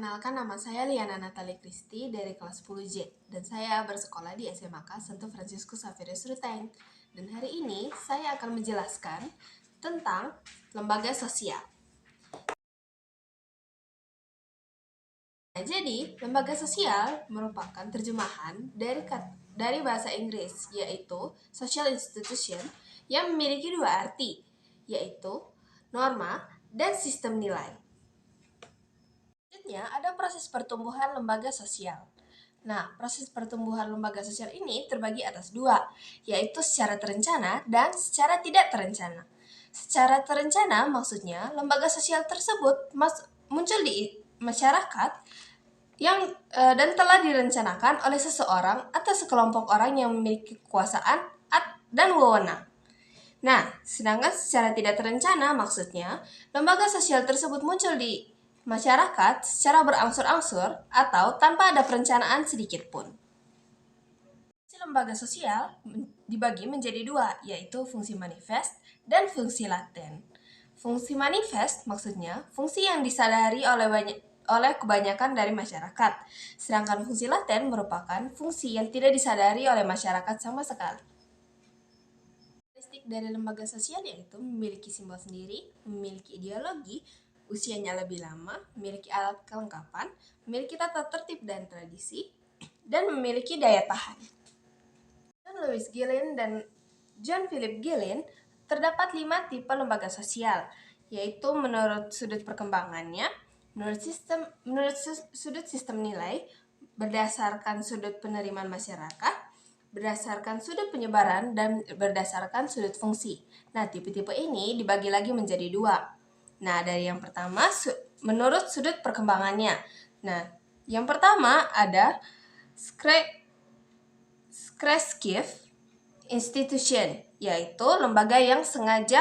Perkenalkan, nama saya Liana Natali Kristi dari kelas 10J dan saya bersekolah di SMAK Santo Fransiskus Xaverius Ruteng. Dan hari ini saya akan menjelaskan tentang lembaga sosial. Jadi, lembaga sosial merupakan terjemahan dari bahasa Inggris, yaitu social institution, yang memiliki dua arti, yaitu norma dan sistem nilai. Selanjutnya, ada proses pertumbuhan lembaga sosial. Nah, proses pertumbuhan lembaga sosial ini terbagi atas dua, yaitu secara terencana dan secara tidak terencana. Secara terencana maksudnya lembaga sosial tersebut muncul di masyarakat dan telah direncanakan oleh seseorang atau sekelompok orang yang memiliki kekuasaan dan wewenang. Nah, sedangkan secara tidak terencana maksudnya lembaga sosial tersebut muncul di masyarakat secara berangsur-angsur atau tanpa ada perencanaan sedikit pun. Fungsi lembaga sosial dibagi menjadi dua, yaitu fungsi manifest dan fungsi laten. Fungsi manifest maksudnya fungsi yang disadari oleh kebanyakan dari masyarakat, sedangkan fungsi laten merupakan fungsi yang tidak disadari oleh masyarakat sama sekali. Karakteristik dari lembaga sosial yaitu memiliki simbol sendiri, memiliki ideologi, usianya lebih lama, memiliki alat kelengkapan, memiliki tata tertib dan tradisi, dan memiliki daya tahan. John Lewis Gillen dan John Philip Gillen terdapat 5 tipe lembaga sosial, yaitu menurut sudut perkembangannya, menurut sudut sistem nilai, berdasarkan sudut penerimaan masyarakat, berdasarkan sudut penyebaran, dan berdasarkan sudut fungsi. Nah, tipe-tipe ini dibagi lagi menjadi dua. Nah, dari yang pertama, menurut sudut perkembangannya. Nah, yang pertama ada Scratchkiff Institution, yaitu lembaga yang sengaja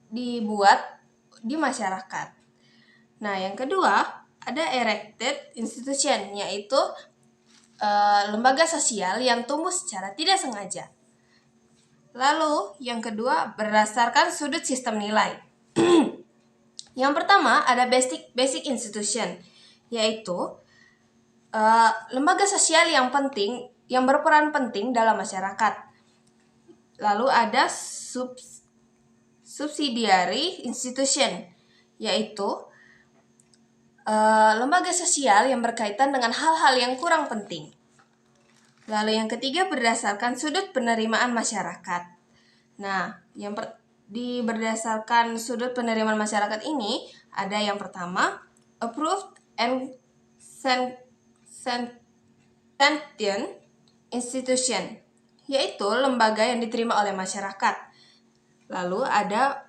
dibuat di masyarakat. Nah, yang kedua ada Erected Institution, yaitu lembaga sosial yang tumbuh secara tidak sengaja. Lalu, yang kedua berdasarkan sudut sistem nilai. Yang pertama ada basic institution, yaitu lembaga sosial yang berperan penting dalam masyarakat. Lalu ada subsidiary institution, yaitu lembaga sosial yang berkaitan dengan hal-hal yang kurang penting. Lalu yang ketiga berdasarkan sudut penerimaan masyarakat. Nah, berdasarkan sudut penerimaan masyarakat ini ada yang pertama approved and sentient institution, yaitu lembaga yang diterima oleh masyarakat. Lalu ada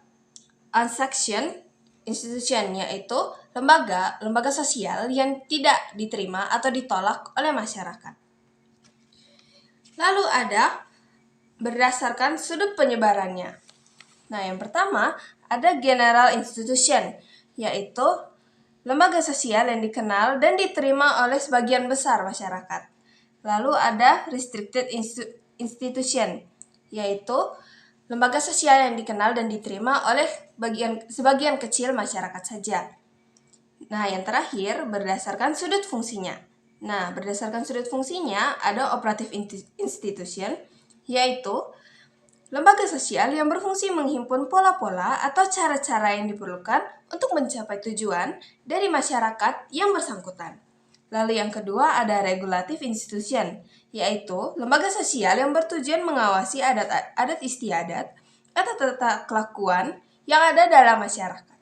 unsanctioned institution, yaitu lembaga sosial yang tidak diterima atau ditolak oleh masyarakat. Lalu ada berdasarkan sudut penyebarannya. Nah, yang pertama ada general institution, yaitu lembaga sosial yang dikenal dan diterima oleh sebagian besar masyarakat. Lalu ada restricted institution, yaitu lembaga sosial yang dikenal dan diterima oleh sebagian kecil masyarakat saja. Nah, yang terakhir berdasarkan sudut fungsinya. Nah, berdasarkan sudut fungsinya ada operative institution, yaitu lembaga sosial yang berfungsi menghimpun pola-pola atau cara-cara yang diperlukan untuk mencapai tujuan dari masyarakat yang bersangkutan. Lalu yang kedua ada regulative institution, yaitu lembaga sosial yang bertujuan mengawasi adat istiadat atau tata kelakuan yang ada dalam masyarakat.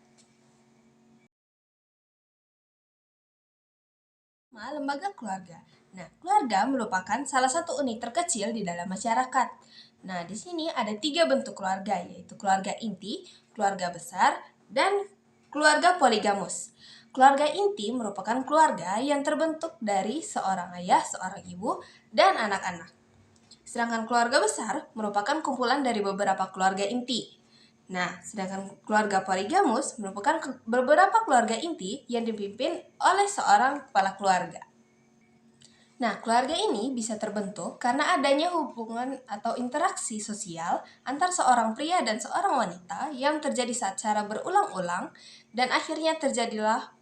Lembaga keluarga. Nah, keluarga merupakan salah satu unit terkecil di dalam masyarakat. Nah, di sini ada 3 bentuk keluarga, yaitu keluarga inti, keluarga besar, dan keluarga poligamus. Keluarga inti merupakan keluarga yang terbentuk dari seorang ayah, seorang ibu, dan anak-anak. Sedangkan keluarga besar merupakan kumpulan dari beberapa keluarga inti. Nah, sedangkan keluarga poligamus merupakan beberapa keluarga inti yang dipimpin oleh seorang kepala keluarga. Nah, keluarga ini bisa terbentuk karena adanya hubungan atau interaksi sosial antar seorang pria dan seorang wanita yang terjadi secara berulang-ulang dan akhirnya terjadilah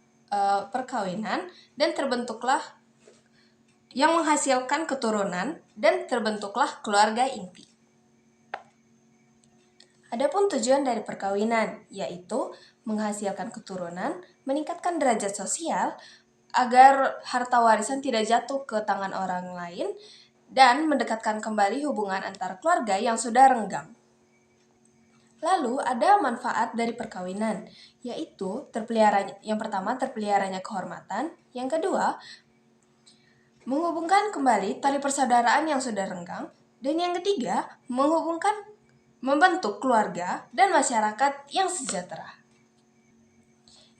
perkawinan dan terbentuklah yang menghasilkan keturunan dan terbentuklah keluarga inti. Adapun tujuan dari perkawinan yaitu menghasilkan keturunan, meningkatkan derajat sosial agar harta warisan tidak jatuh ke tangan orang lain dan mendekatkan kembali hubungan antar keluarga yang sudah renggang. Lalu ada manfaat dari perkawinan, yaitu yang pertama terpeliharanya kehormatan, yang kedua menghubungkan kembali tali persaudaraan yang sudah renggang, dan yang ketiga membentuk keluarga dan masyarakat yang sejahtera.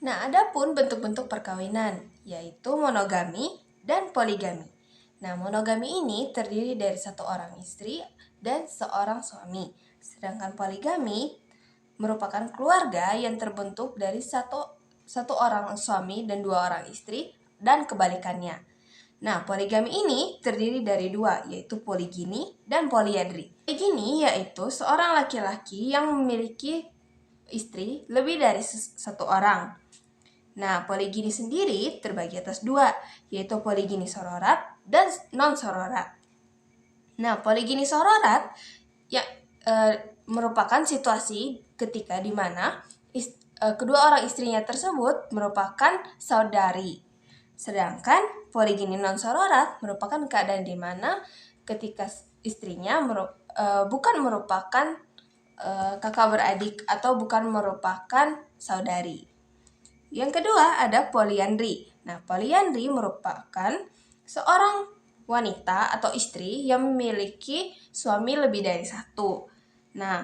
Nah, adapun bentuk-bentuk perkawinan, yaitu monogami dan poligami. Nah, monogami ini terdiri dari satu orang istri dan seorang suami. Sedangkan poligami merupakan keluarga yang terbentuk dari satu orang suami dan dua orang istri dan kebalikannya. Nah, poligami ini terdiri dari dua, yaitu poligini dan poliandri. Poligini yaitu seorang laki-laki yang memiliki istri lebih dari satu orang. Nah, poligini sendiri terbagi atas dua, yaitu poligini sororat dan non-sororat. Nah, poligini sororat merupakan situasi ketika di mana kedua orang istrinya tersebut merupakan saudari. Sedangkan poligini non-sororat merupakan keadaan di mana ketika istrinya bukan merupakan kakak beradik atau bukan merupakan saudari. Yang kedua ada poliandri. Nah, poliandri merupakan seorang wanita atau istri yang memiliki suami lebih dari satu. Nah,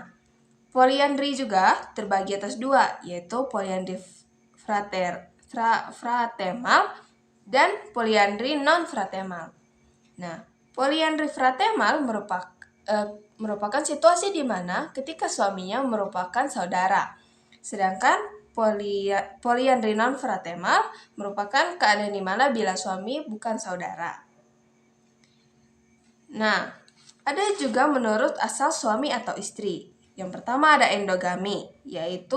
poliandri juga terbagi atas dua, yaitu poliandri fratemal dan poliandri non-fratemal. Nah, poliandri fratemal merupakan situasi di mana ketika suaminya merupakan saudara. Sedangkan poliandri non-fratemal merupakan keadaan di mana bila suami bukan saudara. Nah, ada juga menurut asal suami atau istri. Yang pertama ada endogami, yaitu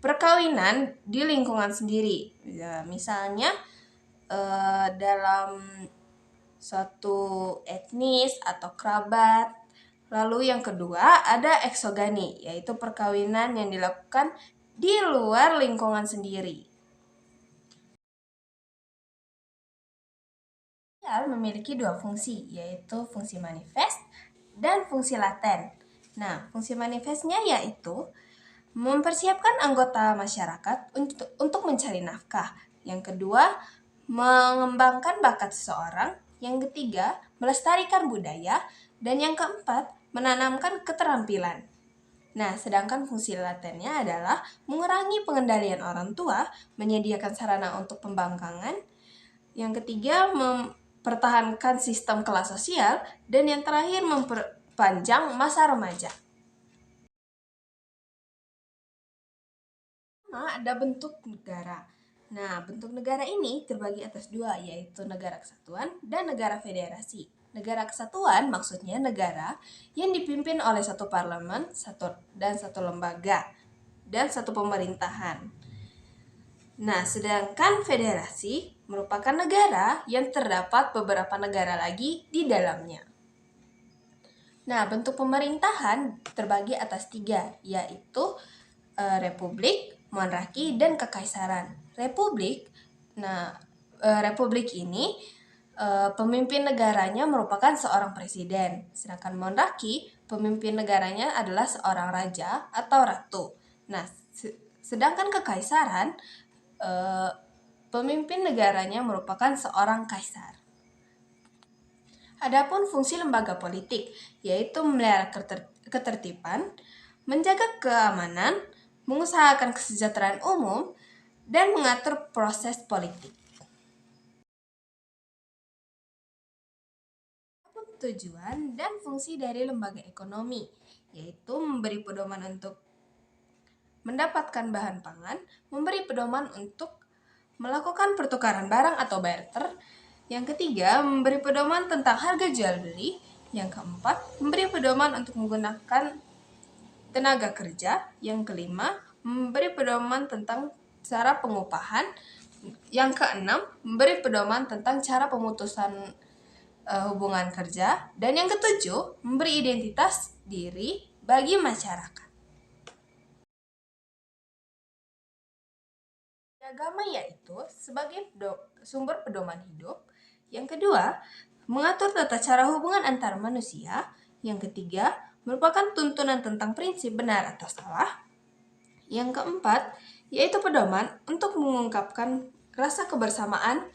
perkawinan di lingkungan sendiri. Ya, misalnya dalam suatu etnis atau kerabat. Lalu yang kedua ada eksogami, yaitu perkawinan yang dilakukan di luar lingkungan sendiri. Sosial memiliki dua fungsi, yaitu fungsi manifest dan fungsi laten. Nah, fungsi manifestnya yaitu mempersiapkan anggota masyarakat untuk mencari nafkah. Yang kedua, mengembangkan bakat seseorang. Yang ketiga, melestarikan budaya. Dan yang keempat, menanamkan keterampilan. Nah, sedangkan fungsi latennya adalah mengurangi pengendalian orang tua, menyediakan sarana untuk pembangkangan. Yang ketiga, mempertahankan sistem kelas sosial. Dan yang terakhir, memperpanjang masa remaja. Ada bentuk negara. Nah, bentuk negara ini terbagi atas dua, yaitu negara kesatuan dan negara federasi. Negara kesatuan maksudnya negara yang dipimpin oleh satu parlemen, satu lembaga, dan satu pemerintahan. Nah, sedangkan federasi merupakan negara yang terdapat beberapa negara lagi di dalamnya. Nah, bentuk pemerintahan terbagi atas tiga, yaitu republik, monarki, dan kekaisaran. Republik ini pemimpin negaranya merupakan seorang presiden, sedangkan monarki pemimpin negaranya adalah seorang raja atau ratu. Nah, sedangkan kekaisaran pemimpin negaranya merupakan seorang kaisar. Adapun fungsi lembaga politik yaitu memelihara ketertiban, menjaga keamanan, mengusahakan kesejahteraan umum, dan mengatur proses politik. Tujuan dan fungsi dari lembaga ekonomi yaitu memberi pedoman untuk mendapatkan bahan pangan, memberi pedoman untuk melakukan pertukaran barang atau barter. Yang ketiga, memberi pedoman tentang harga jual beli. Yang keempat, memberi pedoman untuk menggunakan tenaga kerja. Yang kelima, memberi pedoman tentang cara pengupahan. Yang keenam, memberi pedoman tentang cara pemutusan hubungan kerja. Dan yang ketujuh, memberi identitas diri bagi masyarakat. Agama yaitu sebagai sumber pedoman hidup. Yang kedua, mengatur tata cara hubungan antar manusia. Yang ketiga, merupakan tuntunan tentang prinsip benar atau salah. Yang keempat, yaitu pedoman untuk mengungkapkan rasa kebersamaan.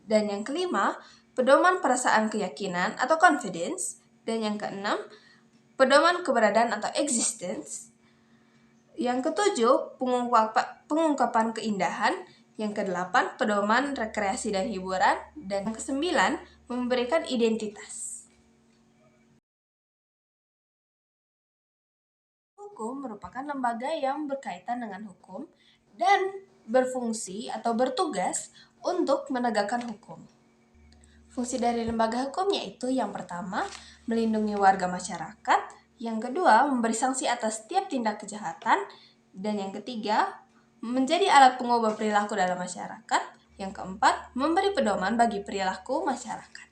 Dan yang kelima, pedoman perasaan keyakinan atau confidence. Dan yang keenam, pedoman keberadaan atau existence. Yang ketujuh, pengungkapan keindahan. Yang kedelapan, pedoman rekreasi dan hiburan. Dan yang kesembilan, memberikan identitas. Hukum merupakan lembaga yang berkaitan dengan hukum dan berfungsi atau bertugas untuk menegakkan hukum. Fungsi dari lembaga hukum yaitu yang pertama, melindungi warga masyarakat. Yang kedua, memberi sanksi atas setiap tindak kejahatan. Dan yang ketiga, menjadi alat pengubah perilaku dalam masyarakat. Yang keempat, memberi pedoman bagi perilaku masyarakat.